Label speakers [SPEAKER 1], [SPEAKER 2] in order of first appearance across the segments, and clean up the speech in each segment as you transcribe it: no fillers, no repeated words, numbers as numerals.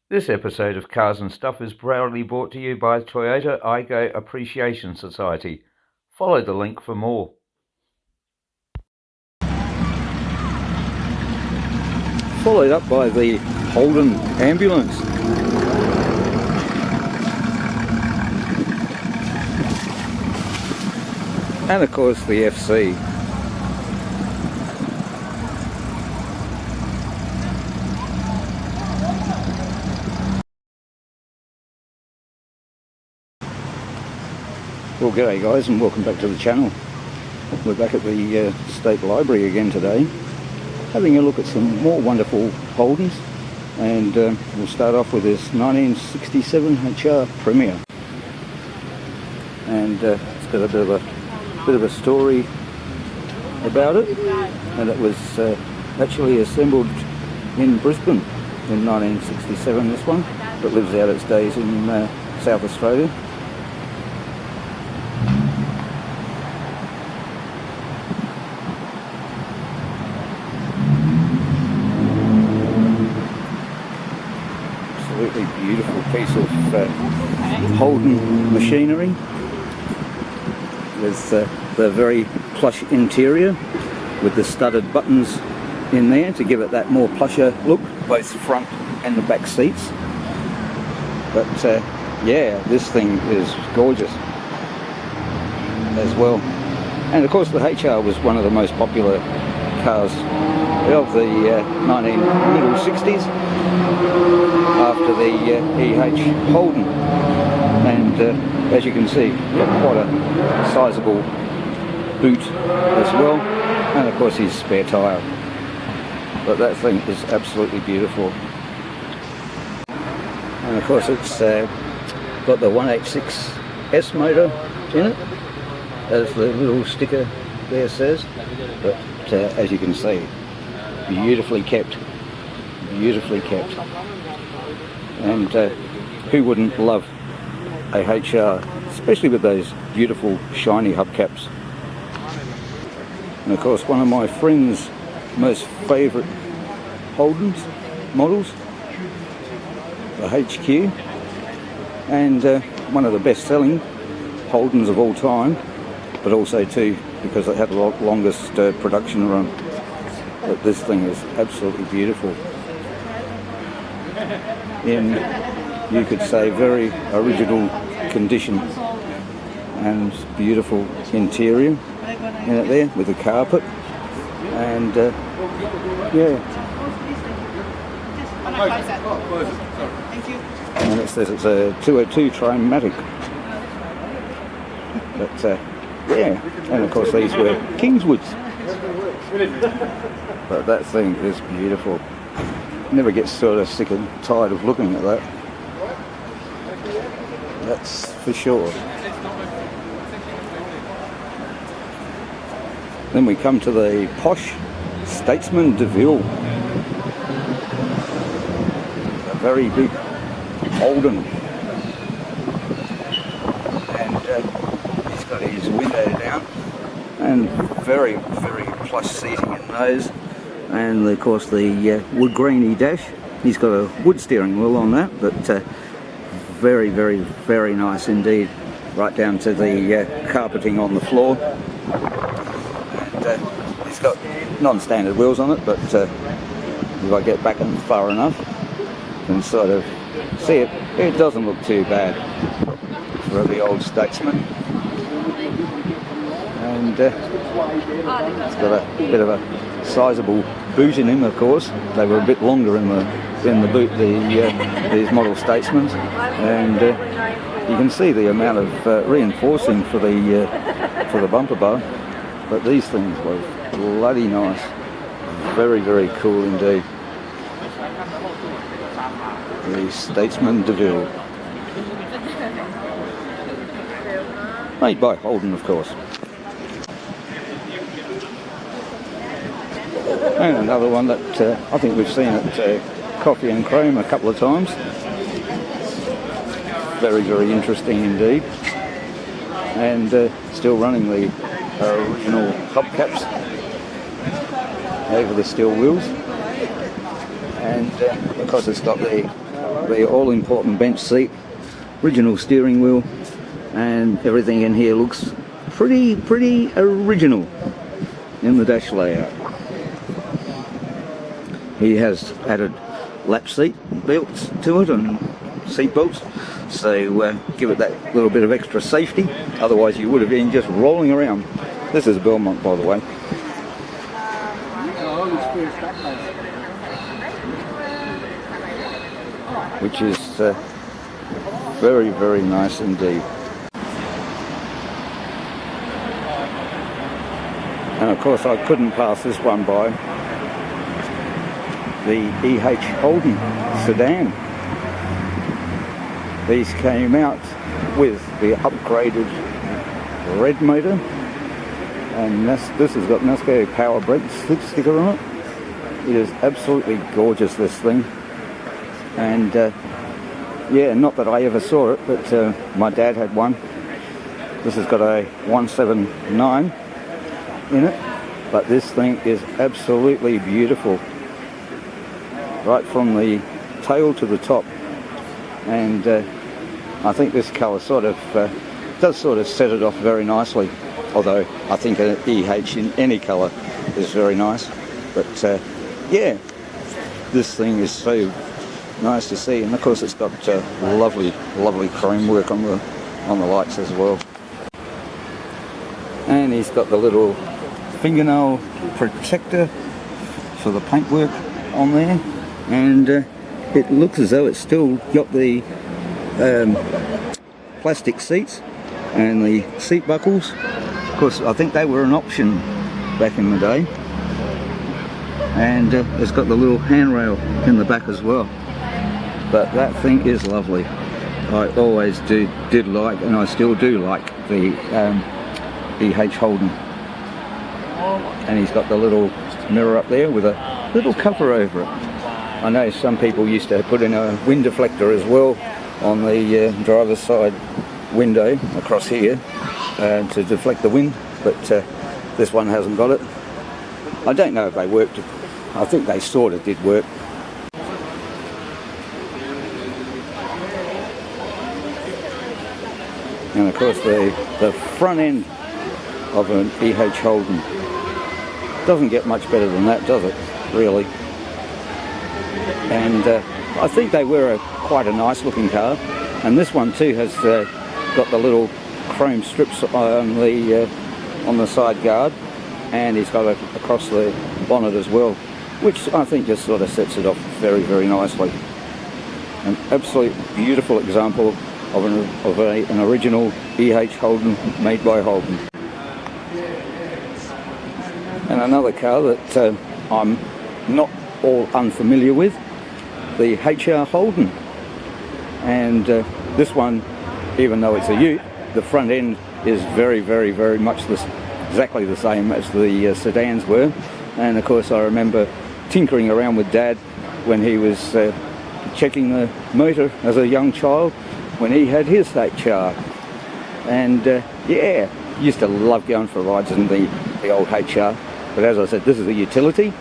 [SPEAKER 1] This episode of Cars and Stuff is proudly brought to you by Toyota Igo Appreciation Society. Follow the link for more. Followed up by the Holden ambulance. And of course the FC. Well, g'day guys, and welcome back to the channel. We're back at the State Library again today, having a look at some more wonderful Holdens, and we'll start off with this 1967 HR Premier, and it's got a bit of a story about it, and it was actually assembled in Brisbane in 1967. This one, but lives out its days in South Australia. Absolutely beautiful piece of Holden machinery with the very plush interior with the studded buttons in there to give it that more plusher look, both front and the back seats. But yeah, this thing is gorgeous as well. And of course the HR was one of the most popular cars of the middle 60s after the EH Holden, and as you can see, got quite a sizable boot as well, and of course his spare tyre. But that thing is absolutely beautiful, and of course it's got the 186S motor in it, as the little sticker there says. But as you can see, beautifully kept, and who wouldn't love a HR, especially with those beautiful shiny hubcaps. And of course one of my friend's most favourite Holdens models, the HQ, and one of the best selling Holdens of all time, but also too because it had the longest production run. But this thing is absolutely beautiful, in, you could say, very original condition, and beautiful interior in it there with the carpet, and yeah. And it says it's a 202 Trimatic. But yeah, and of course these were Kingswoods. But that thing is beautiful. Never get sort of sick and tired of looking at that. That's for sure. Then we come to the posh Statesman DeVille. A very big Holden. And he's got his window down, and very, very plush seating in those. And of course the wood grainy dash. He's got a wood steering wheel on that, but very, very, very nice indeed, right down to the carpeting on the floor. And he's got non-standard wheels on it, but if I get back in far enough and sort of see it, it doesn't look too bad for the old Statesman. And it's got a bit of a sizable boot in him. Of course they were a bit longer in the boot, these model Statesmans, and you can see the amount of reinforcing for the bumper bar. But these things were bloody nice, very, very cool indeed. The Statesman DeVille, made by Holden, of course. And another one that I think we've seen at Coffee and Chrome a couple of times. Very, very interesting indeed. And still running the original hubcaps over the steel wheels. And because it's got the the all-important bench seat, original steering wheel, and everything in here looks pretty original in the dash layout. He has added lap seat belts to it and seat belts, so give it that little bit of extra safety, otherwise you would have been just rolling around. This is Belmont, by the way. Which is very, very nice indeed. And of course I couldn't pass this one by. The EH Holden sedan. These came out with the upgraded red motor, and this has got NASCAR power brake sticker on it. It is absolutely gorgeous, this thing. And yeah, not that I ever saw it, but my dad had one. This has got a 179 in it, but this thing is absolutely beautiful, right from the tail to the top. And I think this colour sort of does sort of set it off very nicely, although I think an EH in any colour is very nice. But yeah, this thing is so nice to see, and of course it's got lovely chrome work on the lights as well. And he's got the little fingernail protector for the paintwork on there, and it looks as though it's still got the plastic seats and the seat buckles. Of course I think they were an option back in the day. And it's got the little handrail in the back as well. But that thing is lovely. I always did like, and I still do like, the EH Holden. And he's got the little mirror up there with a little cover over it. I know some people used to put in a wind deflector as well on the driver's side window across here to deflect the wind, but this one hasn't got it. I don't know if they worked. I think they sort of did work. And of course the front end of an EH Holden doesn't get much better than that, does it, really? And I think they were quite a nice looking car, and this one too has got the little chrome strips on the side guard, and he's got it across the bonnet as well, which I think just sort of sets it off very, very nicely. An absolute beautiful example of an original EH Holden made by Holden. And another car that I'm not all unfamiliar with, the HR Holden. And this one, even though it's a ute, the front end is very, very, very much exactly the same as the sedans were. And of course I remember tinkering around with Dad when he was checking the motor as a young child when he had his HR. And yeah, used to love going for rides in the old HR. But as I said, this is a utility.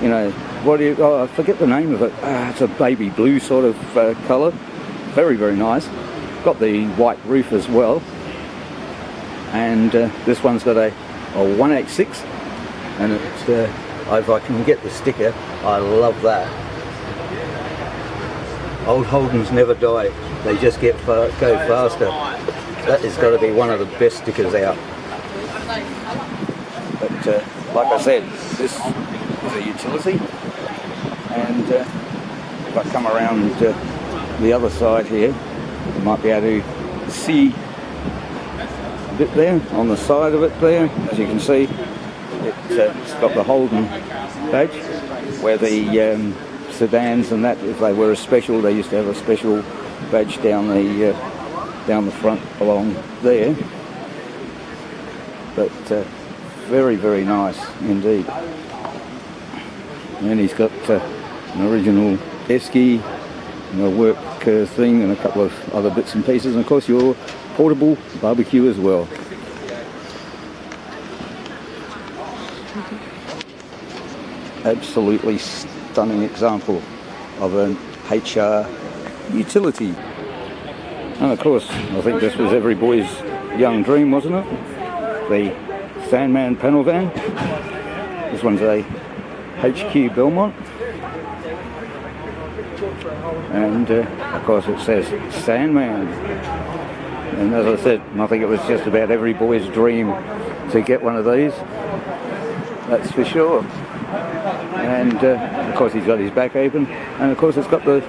[SPEAKER 1] You know, I forget the name of it. It's a baby blue sort of colour. Very, very nice. Got the white roof as well. And this one's got a 186. And it's, if I can get the sticker, I love that. Old Holdens never die. They just go faster. That has got to be one of the best stickers out. But like I said, this is a utility, and if I come around the other side here, you might be able to see a bit there on the side of it there. As you can see, it's got the Holden badge, where the sedans and that, if they were a special, they used to have a special badge down the front along there. But very, very nice indeed. And he's got an original esky, and a work thing, and a couple of other bits and pieces, and of course your portable barbecue as well. Absolutely stunning example of an HR utility. And of course, I think this was every boy's young dream, wasn't it? The Sandman panel van. This one's a HQ Belmont. And of course it says Sandman. And as I said, I think it was just about every boy's dream to get one of these. That's for sure. And of course he's got his back open. And of course he's got the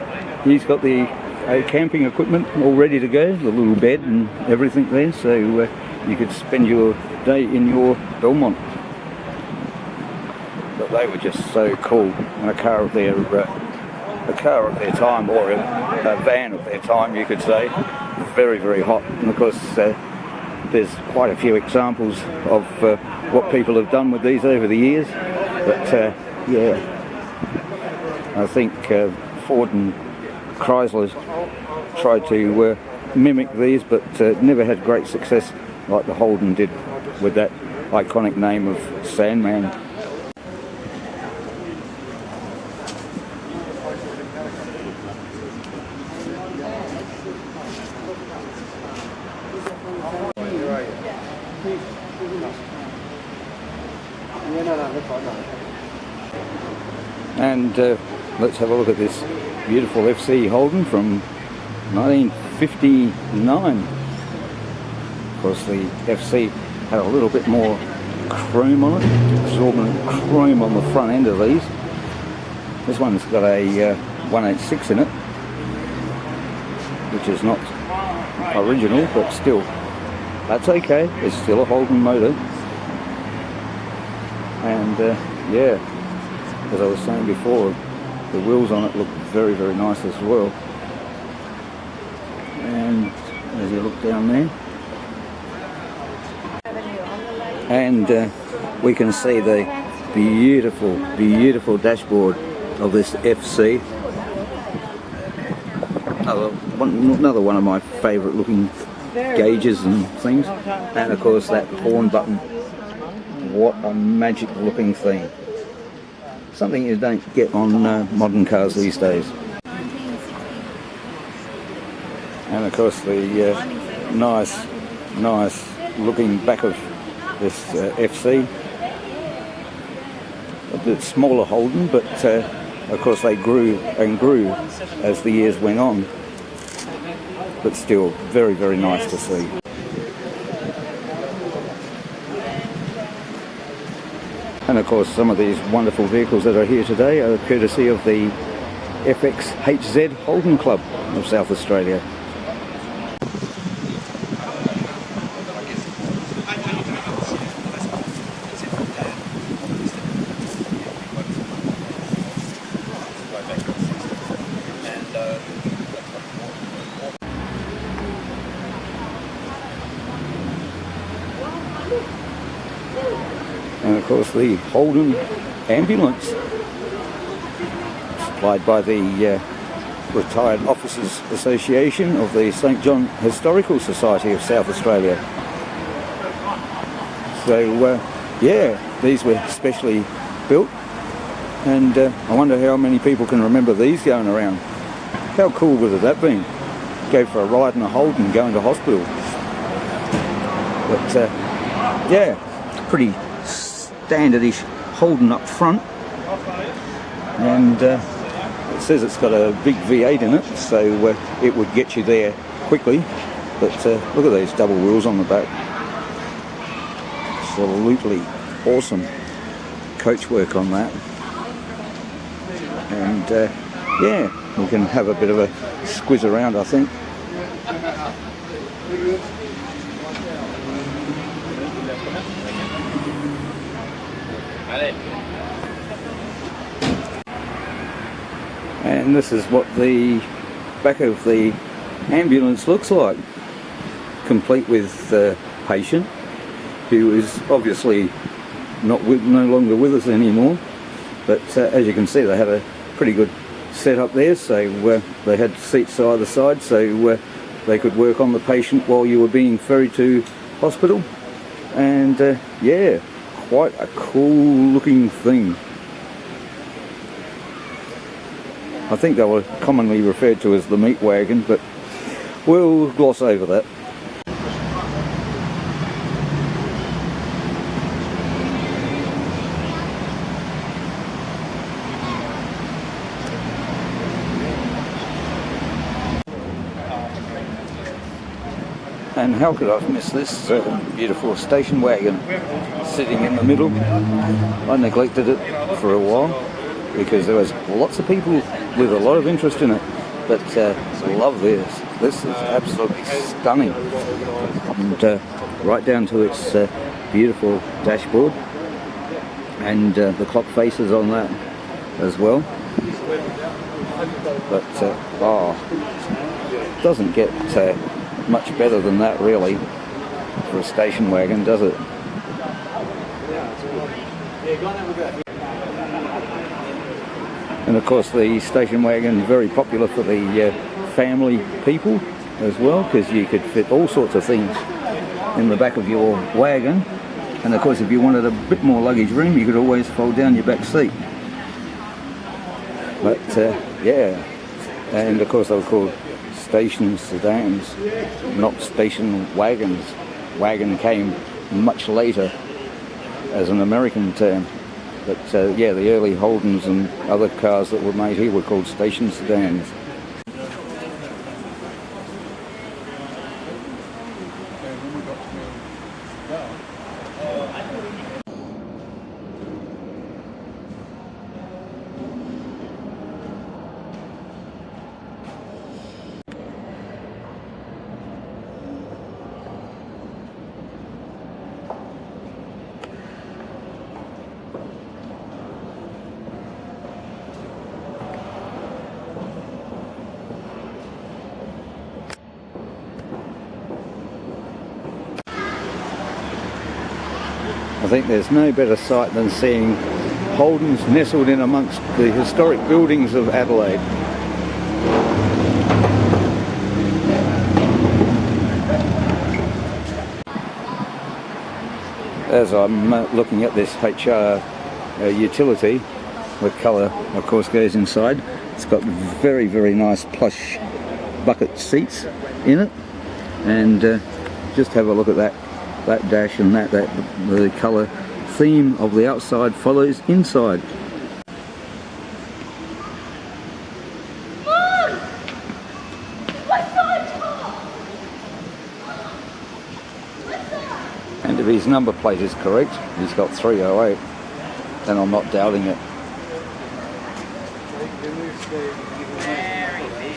[SPEAKER 1] camping equipment all ready to go, the little bed and everything there, so you could spend your day in your Belmont. But they were just so cool, and a car of their time, or a van of their time, you could say. Very, very hot. And of course there's quite a few examples of what people have done with these over the years. But yeah, I think Ford and Chrysler tried to mimic these, but never had great success like the Holden did with that iconic name of Sandman. And let's have a look at this beautiful FC Holden from 1959. Of course the FC had a little bit more chrome on it, absorbent chrome on the front end of these. This one's got a 186 in it, which is not original, but still, that's okay. It's still a Holden motor. And yeah, as I was saying before, the wheels on it look very, very nice as well. And as you look down there, and we can see the beautiful, beautiful dashboard of this FC. Another one of my favourite looking gauges and things. And of course that horn button. What a magic looking thing. Something you don't get on modern cars these days. And of course the nice looking back of this FC. A bit smaller Holden, but of course they grew and grew as the years went on. But still very, very nice to see. And of course some of these wonderful vehicles that are here today are courtesy of the FXHZ Holden Club of South Australia. And of course the Holden ambulance, supplied by the Retired Officers Association of the St John Historical Society of South Australia. So yeah, these were specially built, and I wonder how many people can remember these going around. How cool would have that been? Go for a ride in a Holden going to hospital. But yeah, pretty standardish Holden up front, and it says it's got a big V8 in it, so it would get you there quickly. But look at these double wheels on the back. Absolutely awesome coachwork on that. And yeah, we can have a bit of a squiz around, I think. And this is what the back of the ambulance looks like, complete with the patient, who is obviously no longer with us anymore. But as you can see, they had a pretty good setup there, so they had seats either side, so they could work on the patient while you were being ferried to hospital. And yeah, quite a cool looking thing. I think they were commonly referred to as the meat wagon, but we'll gloss over that. And how could I have missed this beautiful station wagon sitting in the middle? I neglected it for a while because there was lots of people with a lot of interest in it, but love this. This is absolutely stunning, and right down to its beautiful dashboard, and the clock faces on that as well. But doesn't get much better than that really for a station wagon, does it? And of course the station wagon is very popular for the family people as well, because you could fit all sorts of things in the back of your wagon, and of course if you wanted a bit more luggage room you could always fold down your back seat. But yeah, and of course they were called station sedans, not station wagons. Wagon came much later as an American term, but yeah, the early Holdens and other cars that were made here were called station sedans. I think there's no better sight than seeing Holdens nestled in amongst the historic buildings of Adelaide. As I'm looking at this HR utility, the colour of course goes inside. It's got very, very nice plush bucket seats in it, and just have a look at that dash, and that the colour theme of the outside follows inside. And if his number plate is correct, he's got 308, and I'm not doubting it.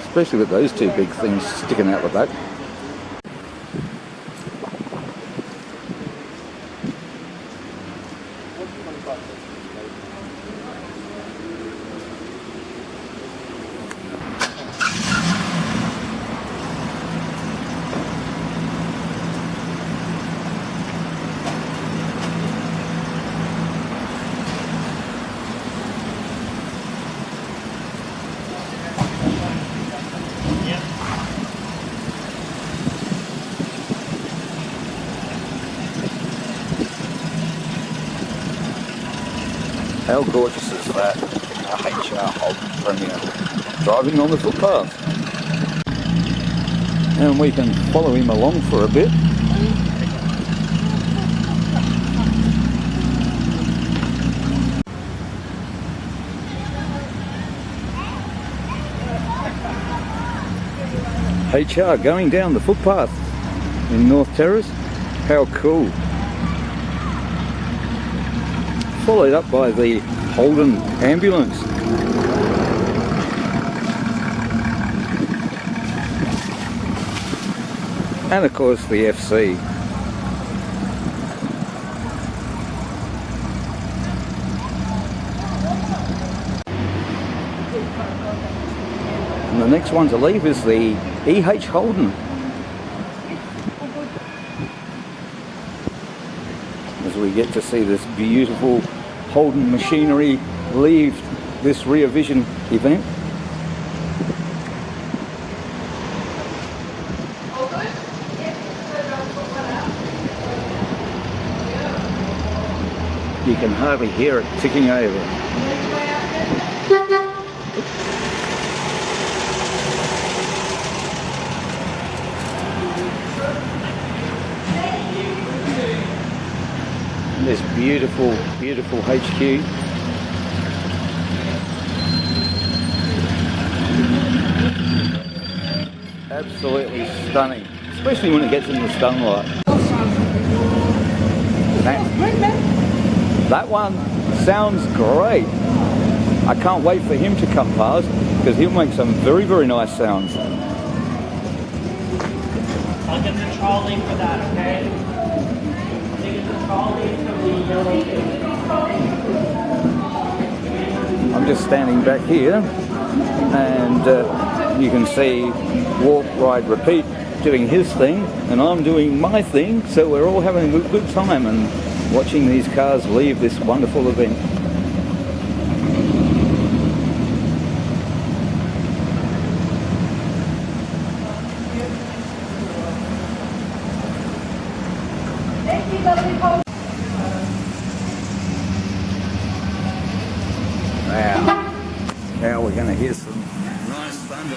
[SPEAKER 1] Especially with those two big things sticking out the back. How gorgeous is that? A HR Holden Premier driving on the footpath. And we can follow him along for a bit. HR going down the footpath in North Terrace. How cool. Followed up by the Holden ambulance. And of course the FC. And the next one to leave is the EH Holden. As we get to see this beautiful Holden machinery leave this rear vision event. You can hardly hear it ticking over. this beautiful, beautiful HQ. Absolutely stunning, especially when it gets in the sunlight. That one sounds great. I can't wait for him to come past because he'll make some very, very nice sounds.
[SPEAKER 2] I'll get the trolley for that, okay? Take the trolley to the yellow thing.
[SPEAKER 1] I'm just standing back here and you can see Walk, Ride, Repeat doing his thing and I'm doing my thing, so we're all having a good time and watching these cars leave this wonderful event. Now we're going to hear some nice thunder.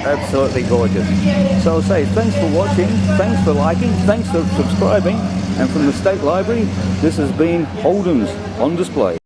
[SPEAKER 1] Absolutely gorgeous. So I'll say thanks for watching, thanks for liking, thanks for subscribing, and from the State Library, this has been Holden's on Display.